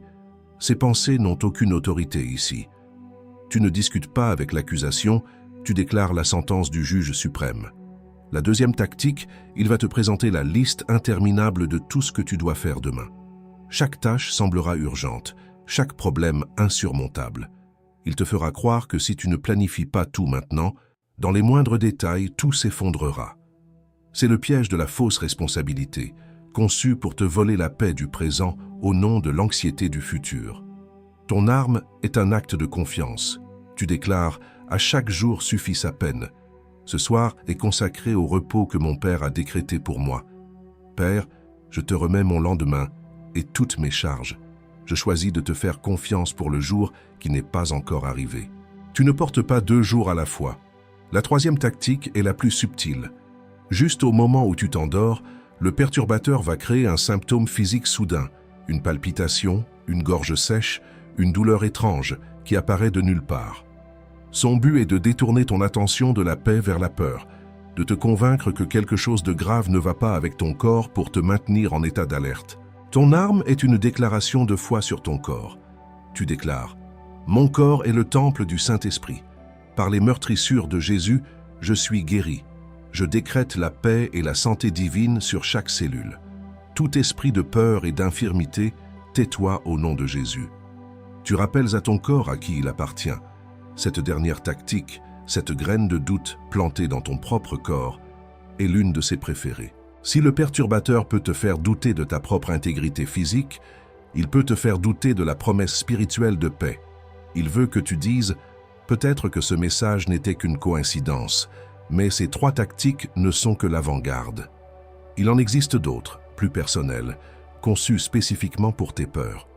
Ces pensées n'ont aucune autorité ici. » Tu ne discutes pas avec l'accusation, tu déclares la sentence du juge suprême. La deuxième tactique, il va te présenter la liste interminable de tout ce que tu dois faire demain. Chaque tâche semblera urgente, chaque problème insurmontable. Il te fera croire que si tu ne planifies pas tout maintenant, dans les moindres détails, tout s'effondrera. C'est le piège de la fausse responsabilité, conçu pour te voler la paix du présent au nom de l'anxiété du futur. Ton arme est un acte de confiance. Tu déclares « À chaque jour suffit sa peine. Ce soir est consacré au repos que mon Père a décrété pour moi. Père, je te remets mon lendemain et toutes mes charges. Je choisis de te faire confiance pour le jour qui n'est pas encore arrivé. » Tu ne portes pas 2 jours à la fois. La troisième tactique est la plus subtile. Juste au moment où tu t'endors, le perturbateur va créer un symptôme physique soudain, une palpitation, une gorge sèche, une douleur étrange qui apparaît de nulle part. Son but est de détourner ton attention de la paix vers la peur, de te convaincre que quelque chose de grave ne va pas avec ton corps pour te maintenir en état d'alerte. Ton arme est une déclaration de foi sur ton corps. Tu déclares « Mon corps est le temple du Saint-Esprit. Par les meurtrissures de Jésus, je suis guéri. Je décrète la paix et la santé divine sur chaque cellule. Tout esprit de peur et d'infirmité, tais-toi au nom de Jésus. » Tu rappelles à ton corps à qui il appartient. Cette dernière tactique, cette graine de doute plantée dans ton propre corps, est l'une de ses préférées. Si le perturbateur peut te faire douter de ta propre intégrité physique, il peut te faire douter de la promesse spirituelle de paix. Il veut que tu dises « Peut-être que ce message n'était qu'une coïncidence, mais ces 3 tactiques ne sont que l'avant-garde. » Il en existe d'autres, plus personnelles, conçues spécifiquement pour tes peurs.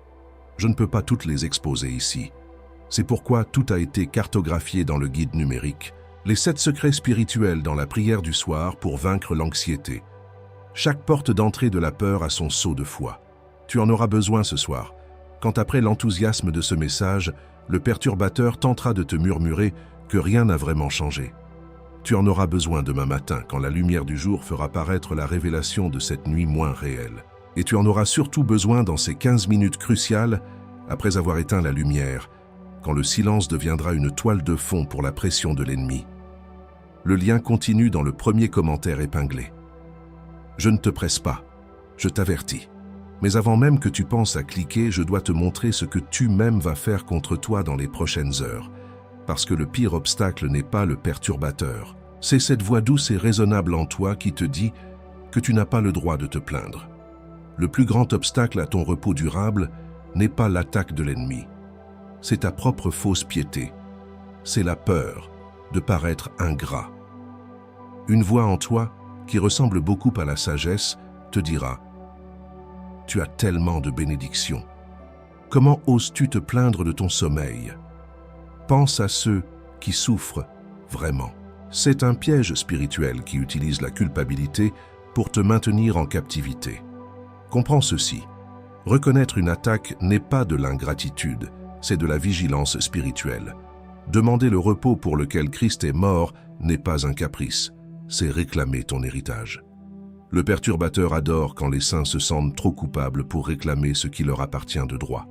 Je ne peux pas toutes les exposer ici. C'est pourquoi tout a été cartographié dans le guide numérique. Les 7 secrets spirituels dans la prière du soir pour vaincre l'anxiété. Chaque porte d'entrée de la peur a son sceau de foi. Tu en auras besoin ce soir, quand après l'enthousiasme de ce message, le perturbateur tentera de te murmurer que rien n'a vraiment changé. Tu en auras besoin demain matin, quand la lumière du jour fera paraître la révélation de cette nuit moins réelle. Et tu en auras surtout besoin dans ces 15 minutes cruciales, après avoir éteint la lumière, quand le silence deviendra une toile de fond pour la pression de l'ennemi. Le lien continue dans le premier commentaire épinglé. Je ne te presse pas, je t'avertis. Mais avant même que tu penses à cliquer, je dois te montrer ce que tu-même vas faire contre toi dans les prochaines heures. Parce que le pire obstacle n'est pas le perturbateur. C'est cette voix douce et raisonnable en toi qui te dit que tu n'as pas le droit de te plaindre. Le plus grand obstacle à ton repos durable n'est pas l'attaque de l'ennemi. C'est ta propre fausse piété. C'est la peur de paraître ingrat. Une voix en toi, qui ressemble beaucoup à la sagesse, te dira « Tu as tellement de bénédictions. Comment oses-tu te plaindre de ton sommeil ? Pense à ceux qui souffrent vraiment. » C'est un piège spirituel qui utilise la culpabilité pour te maintenir en captivité. Comprends ceci. Reconnaître une attaque n'est pas de l'ingratitude, c'est de la vigilance spirituelle. Demander le repos pour lequel Christ est mort n'est pas un caprice, c'est réclamer ton héritage. Le perturbateur adore quand les saints se sentent trop coupables pour réclamer ce qui leur appartient de droit.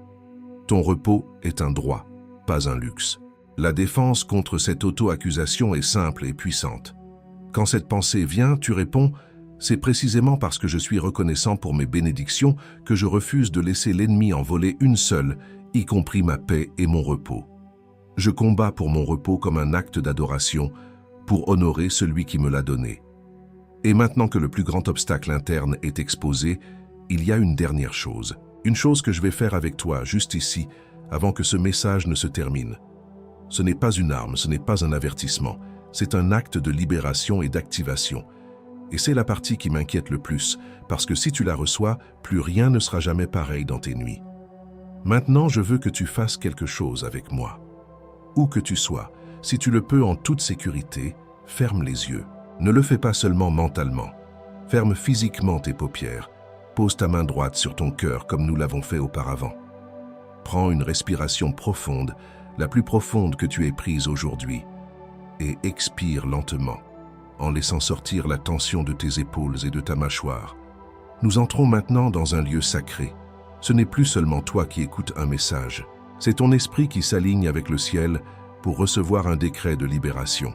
Ton repos est un droit, pas un luxe. La défense contre cette auto-accusation est simple et puissante. Quand cette pensée vient, tu réponds « C'est précisément parce que je suis reconnaissant pour mes bénédictions que je refuse de laisser l'ennemi en voler une seule, y compris ma paix et mon repos. Je combats pour mon repos comme un acte d'adoration, pour honorer celui qui me l'a donné. Et maintenant que le plus grand obstacle interne est exposé, il y a une dernière chose. Une chose que je vais faire avec toi, juste ici, avant que ce message ne se termine. Ce n'est pas une arme, ce n'est pas un avertissement, c'est un acte de libération et d'activation. Et c'est la partie qui m'inquiète le plus, parce que si tu la reçois, plus rien ne sera jamais pareil dans tes nuits. Maintenant, je veux que tu fasses quelque chose avec moi. Où que tu sois, si tu le peux en toute sécurité, ferme les yeux. Ne le fais pas seulement mentalement. Ferme physiquement tes paupières. Pose ta main droite sur ton cœur comme nous l'avons fait auparavant. Prends une respiration profonde, la plus profonde que tu aies prise aujourd'hui, et expire lentement, en laissant sortir la tension de tes épaules et de ta mâchoire. Nous entrons maintenant dans un lieu sacré. Ce n'est plus seulement toi qui écoutes un message, c'est ton esprit qui s'aligne avec le ciel pour recevoir un décret de libération.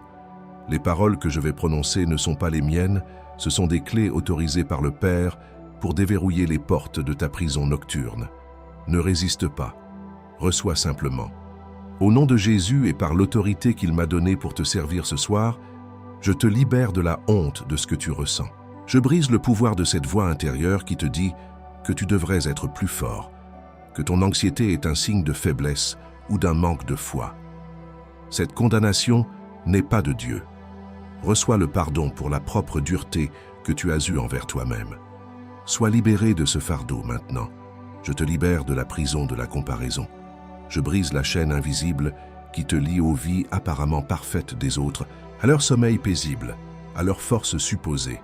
Les paroles que je vais prononcer ne sont pas les miennes, ce sont des clés autorisées par le Père pour déverrouiller les portes de ta prison nocturne. Ne résiste pas, reçois simplement. Au nom de Jésus et par l'autorité qu'il m'a donnée pour te servir ce soir, je te libère de la honte de ce que tu ressens. Je brise le pouvoir de cette voix intérieure qui te dit que tu devrais être plus fort, que ton anxiété est un signe de faiblesse ou d'un manque de foi. Cette condamnation n'est pas de Dieu. Reçois le pardon pour la propre dureté que tu as eue envers toi-même. Sois libéré de ce fardeau maintenant. Je te libère de la prison de la comparaison. Je brise la chaîne invisible qui te lie aux vies apparemment parfaites des autres, à leur sommeil paisible, à leur force supposée.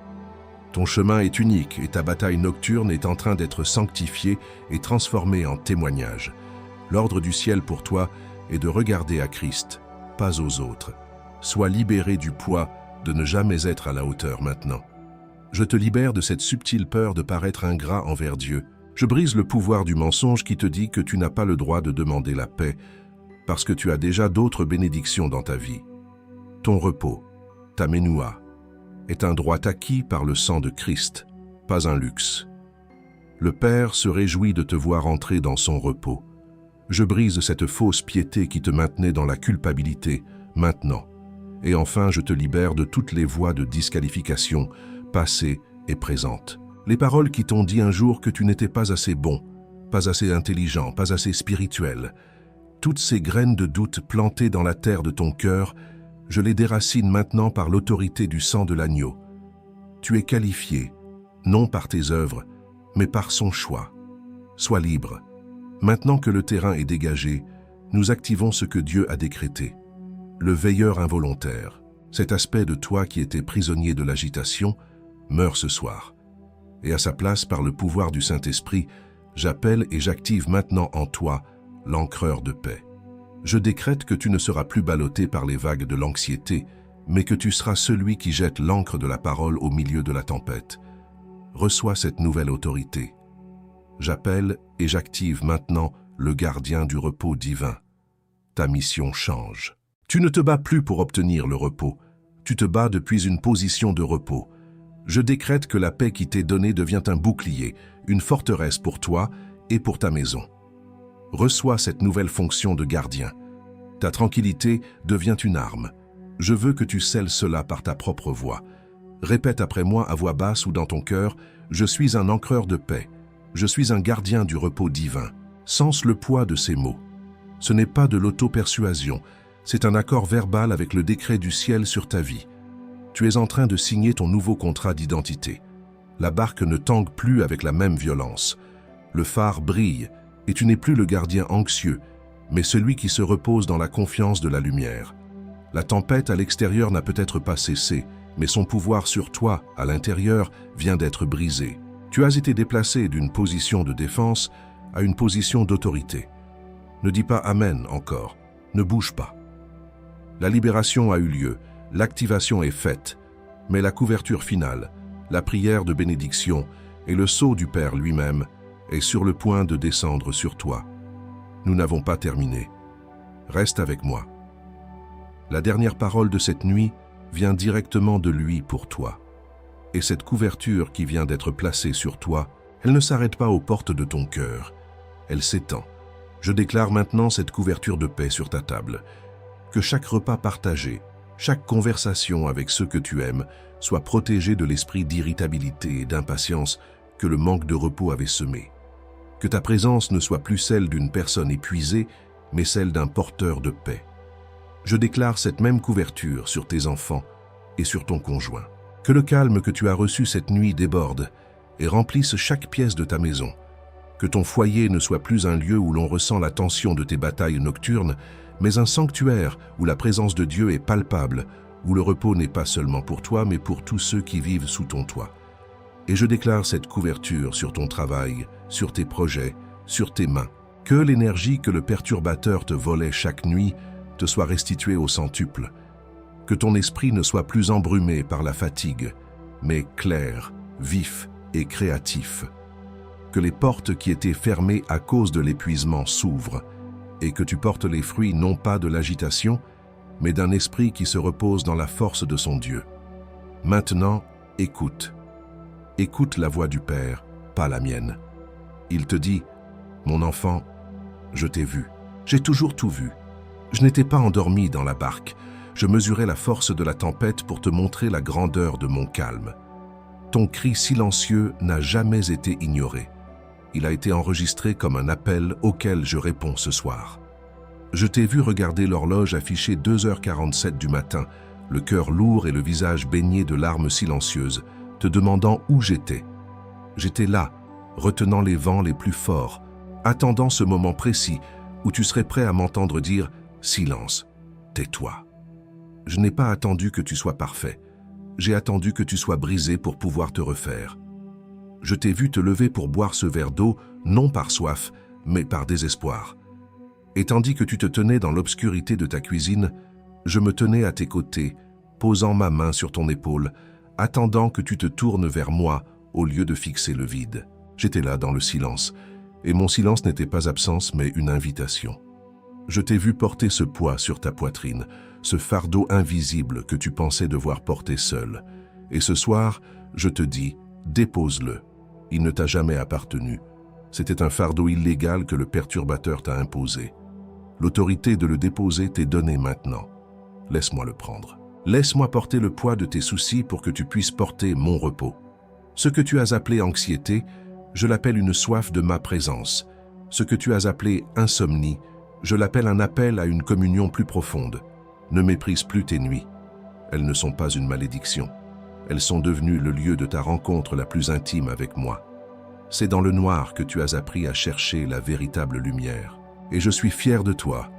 Ton chemin est unique et ta bataille nocturne est en train d'être sanctifiée et transformée en témoignage. L'ordre du ciel pour toi est de regarder à Christ, pas aux autres. Sois libéré du poids de ne jamais être à la hauteur maintenant. Je te libère de cette subtile peur de paraître ingrat envers Dieu. Je brise le pouvoir du mensonge qui te dit que tu n'as pas le droit de demander la paix parce que tu as déjà d'autres bénédictions dans ta vie. Ton repos, ta ménoua, est un droit acquis par le sang de Christ, pas un luxe. Le Père se réjouit de te voir entrer dans son repos. Je brise cette fausse piété qui te maintenait dans la culpabilité, maintenant. Et enfin, je te libère de toutes les voies de disqualification, passées et présentes. Les paroles qui t'ont dit un jour que tu n'étais pas assez bon, pas assez intelligent, pas assez spirituel. Toutes ces graines de doute plantées dans la terre de ton cœur, je les déracine maintenant par l'autorité du sang de l'agneau. Tu es qualifié, non par tes œuvres, mais par son choix. Sois libre. Maintenant que le terrain est dégagé, nous activons ce que Dieu a décrété. Le veilleur involontaire, cet aspect de toi qui était prisonnier de l'agitation, meurt ce soir. Et à sa place, par le pouvoir du Saint-Esprit, j'appelle et j'active maintenant en toi l'ancreur de paix. Je décrète que tu ne seras plus ballotté par les vagues de l'anxiété, mais que tu seras celui qui jette l'ancre de la parole au milieu de la tempête. Reçois cette nouvelle autorité. J'appelle et j'active maintenant le gardien du repos divin. Ta mission change. Tu ne te bats plus pour obtenir le repos. Tu te bats depuis une position de repos. Je décrète que la paix qui t'est donnée devient un bouclier, une forteresse pour toi et pour ta maison. Reçois cette nouvelle fonction de gardien. Ta tranquillité devient une arme. Je veux que tu scelles cela par ta propre voix. Répète après moi à voix basse ou dans ton cœur, « Je suis un ancreur de paix. Je suis un gardien du repos divin. » Sens le poids de ces mots. Ce n'est pas de l'auto-persuasion, c'est un accord verbal avec le décret du ciel sur ta vie. Tu es en train de signer ton nouveau contrat d'identité. La barque ne tangue plus avec la même violence. Le phare brille, et tu n'es plus le gardien anxieux, mais celui qui se repose dans la confiance de la lumière. La tempête à l'extérieur n'a peut-être pas cessé, mais son pouvoir sur toi, à l'intérieur, vient d'être brisé. Tu as été déplacé d'une position de défense à une position d'autorité. Ne dis pas « Amen » encore, ne bouge pas. La libération a eu lieu, l'activation est faite, mais la couverture finale, la prière de bénédiction et le sceau du Père lui-même est sur le point de descendre sur toi. Nous n'avons pas terminé. Reste avec moi. La dernière parole de cette nuit vient directement de lui pour toi. Et cette couverture qui vient d'être placée sur toi, elle ne s'arrête pas aux portes de ton cœur. Elle s'étend. Je déclare maintenant cette couverture de paix sur ta table. Que chaque repas partagé, chaque conversation avec ceux que tu aimes, soit protégée de l'esprit d'irritabilité et d'impatience que le manque de repos avait semé. Que ta présence ne soit plus celle d'une personne épuisée, mais celle d'un porteur de paix. Je déclare cette même couverture sur tes enfants et sur ton conjoint. Que le calme que tu as reçu cette nuit déborde et remplisse chaque pièce de ta maison. Que ton foyer ne soit plus un lieu où l'on ressent la tension de tes batailles nocturnes, mais un sanctuaire où la présence de Dieu est palpable, où le repos n'est pas seulement pour toi, mais pour tous ceux qui vivent sous ton toit. Et je déclare cette couverture sur ton travail, sur tes projets, sur tes mains. Que l'énergie que le perturbateur te volait chaque nuit te soit restituée au centuple. Que ton esprit ne soit plus embrumé par la fatigue, mais clair, vif et créatif. Que les portes qui étaient fermées à cause de l'épuisement s'ouvrent et que tu portes les fruits non pas de l'agitation, mais d'un esprit qui se repose dans la force de son Dieu. Maintenant, écoute. Écoute la voix du Père, pas la mienne. Il te dit, « Mon enfant, je t'ai vu. J'ai toujours tout vu. Je n'étais pas endormi dans la barque. Je mesurais la force de la tempête pour te montrer la grandeur de mon calme. Ton cri silencieux n'a jamais été ignoré. Il a été enregistré comme un appel auquel je réponds ce soir. Je t'ai vu regarder l'horloge afficher 2h47 du matin, le cœur lourd et le visage baigné de larmes silencieuses, te demandant où j'étais. J'étais là, retenant les vents les plus forts, attendant ce moment précis où tu serais prêt à m'entendre dire « Silence, tais-toi ». Je n'ai pas attendu que tu sois parfait. J'ai attendu que tu sois brisé pour pouvoir te refaire. Je t'ai vu te lever pour boire ce verre d'eau, non par soif, mais par désespoir. Et tandis que tu te tenais dans l'obscurité de ta cuisine, je me tenais à tes côtés, posant ma main sur ton épaule, attendant que tu te tournes vers moi au lieu de fixer le vide. J'étais là dans le silence, et mon silence n'était pas absence mais une invitation. Je t'ai vu porter ce poids sur ta poitrine, ce fardeau invisible que tu pensais devoir porter seul. Et ce soir, je te dis, dépose-le. Il ne t'a jamais appartenu. C'était un fardeau illégal que le perturbateur t'a imposé. L'autorité de le déposer t'est donnée maintenant. Laisse-moi le prendre. Laisse-moi porter le poids de tes soucis pour que tu puisses porter mon repos. Ce que tu as appelé anxiété, je l'appelle une soif de ma présence. Ce que tu as appelé insomnie, je l'appelle un appel à une communion plus profonde. Ne méprise plus tes nuits. Elles ne sont pas une malédiction. Elles sont devenues le lieu de ta rencontre la plus intime avec moi. C'est dans le noir que tu as appris à chercher la véritable lumière. Et je suis fier de toi.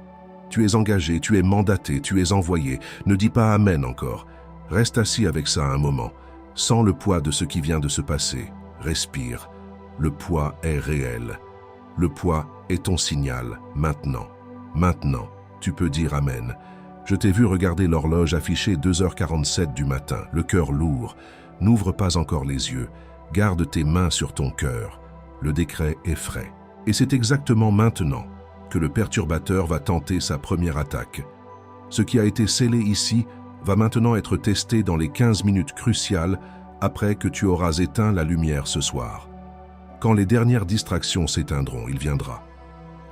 Tu es engagé, tu es mandaté, tu es envoyé. Ne dis pas Amen encore. Reste assis avec ça un moment. Sens le poids de ce qui vient de se passer. Respire. Le poids est réel. Le poids est ton signal, maintenant. Maintenant, tu peux dire Amen. Je t'ai vu regarder l'horloge afficher 2h47 du matin, le cœur lourd. N'ouvre pas encore les yeux. Garde tes mains sur ton cœur. Le décret est frais. Et c'est exactement maintenant que le perturbateur va tenter sa première attaque. Ce qui a été scellé ici va maintenant être testé dans les 15 minutes cruciales après que tu auras éteint la lumière ce soir. Quand les dernières distractions s'éteindront, il viendra.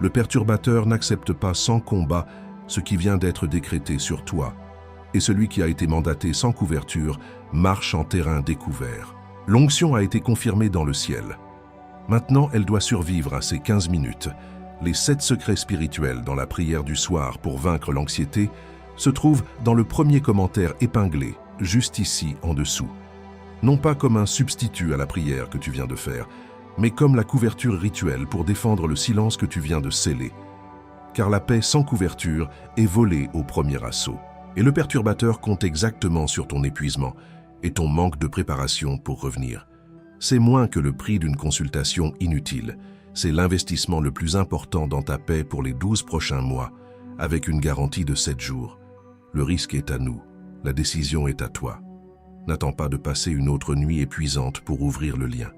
Le perturbateur n'accepte pas sans combat ce qui vient d'être décrété sur toi, et celui qui a été mandaté sans couverture marche en terrain découvert. L'onction a été confirmée dans le ciel. Maintenant, elle doit survivre à ces 15 minutes. Les 7 secrets spirituels dans la prière du soir pour vaincre l'anxiété se trouvent dans le premier commentaire épinglé, juste ici en dessous. Non pas comme un substitut à la prière que tu viens de faire, mais comme la couverture rituelle pour défendre le silence que tu viens de sceller. Car la paix sans couverture est volée au premier assaut. Et le perturbateur compte exactement sur ton épuisement et ton manque de préparation pour revenir. C'est moins que le prix d'une consultation inutile. C'est l'investissement le plus important dans ta paix pour les 12 prochains mois, avec une garantie de 7 jours. Le risque est à nous, la décision est à toi. N'attends pas de passer une autre nuit épuisante pour ouvrir le lien.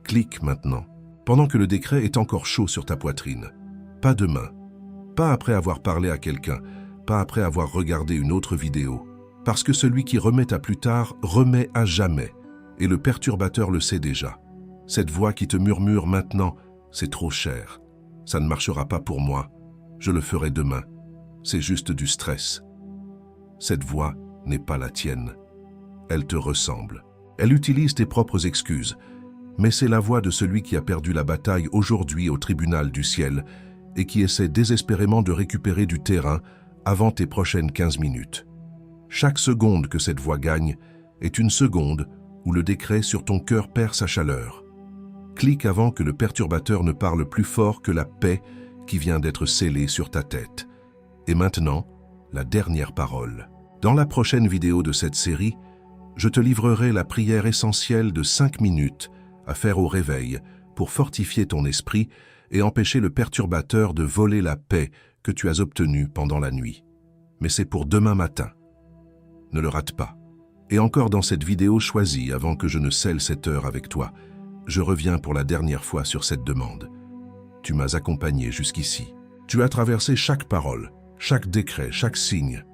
Clique maintenant, pendant que le décret est encore chaud sur ta poitrine. Pas demain, pas après avoir parlé à quelqu'un, pas après avoir regardé une autre vidéo. Parce que celui qui remet à plus tard remet à jamais, et le perturbateur le sait déjà. Cette voix qui te murmure maintenant, c'est trop cher. Ça ne marchera pas pour moi, je le ferai demain. C'est juste du stress. Cette voix n'est pas la tienne. Elle te ressemble. Elle utilise tes propres excuses. mais c'est la voix de celui qui a perdu la bataille aujourd'hui au tribunal du ciel et qui essaie désespérément de récupérer du terrain avant tes prochaines 15 minutes. Chaque seconde que cette voix gagne est une seconde où le décret sur ton cœur perd sa chaleur. Clique avant que le perturbateur ne parle plus fort que la paix qui vient d'être scellée sur ta tête. Et maintenant, la dernière parole. Dans la prochaine vidéo de cette série, je te livrerai la prière essentielle de 5 minutes à faire au réveil pour fortifier ton esprit et empêcher le perturbateur de voler la paix que tu as obtenue pendant la nuit. Mais c'est pour demain matin. Ne le rate pas. Et encore dans cette vidéo choisie avant que je ne scelle cette heure avec toi, je reviens pour la dernière fois sur cette demande. Tu m'as accompagné jusqu'ici. Tu as traversé chaque parole, chaque décret, chaque signe.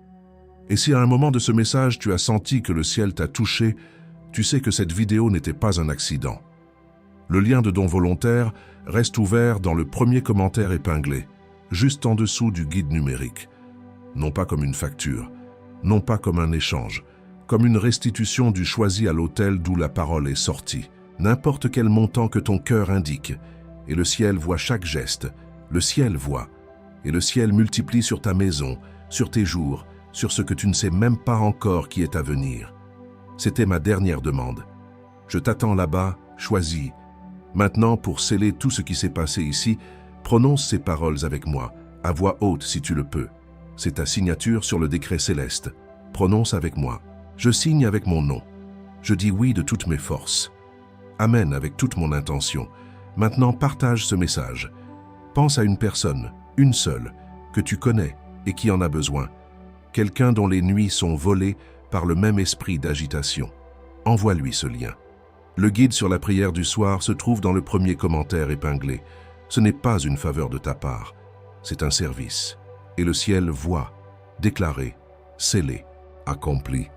Et si à un moment de ce message tu as senti que le ciel t'a touché, tu sais que cette vidéo n'était pas un accident. Le lien de don volontaire reste ouvert dans le premier commentaire épinglé, juste en dessous du guide numérique. Non pas comme une facture, non pas comme un échange, comme une restitution du choisi à l'autel d'où la parole est sortie. N'importe quel montant que ton cœur indique, et le ciel voit chaque geste, le ciel voit, et le ciel multiplie sur ta maison, sur tes jours, sur ce que tu ne sais même pas encore qui est à venir. C'était ma dernière demande. Je t'attends là-bas, choisis. Maintenant, pour sceller tout ce qui s'est passé ici, prononce ces paroles avec moi, à voix haute si tu le peux. C'est ta signature sur le décret céleste. Prononce avec moi. Je signe avec mon nom. Je dis oui de toutes mes forces. Amen avec toute mon intention. Maintenant, partage ce message. Pense à une personne, une seule, que tu connais et qui en a besoin. Quelqu'un dont les nuits sont volées par le même esprit d'agitation. Envoie-lui ce lien. Le guide sur la prière du soir se trouve dans le premier commentaire épinglé. Ce n'est pas une faveur de ta part, c'est un service. Et le ciel voit, déclaré, scellé, accompli.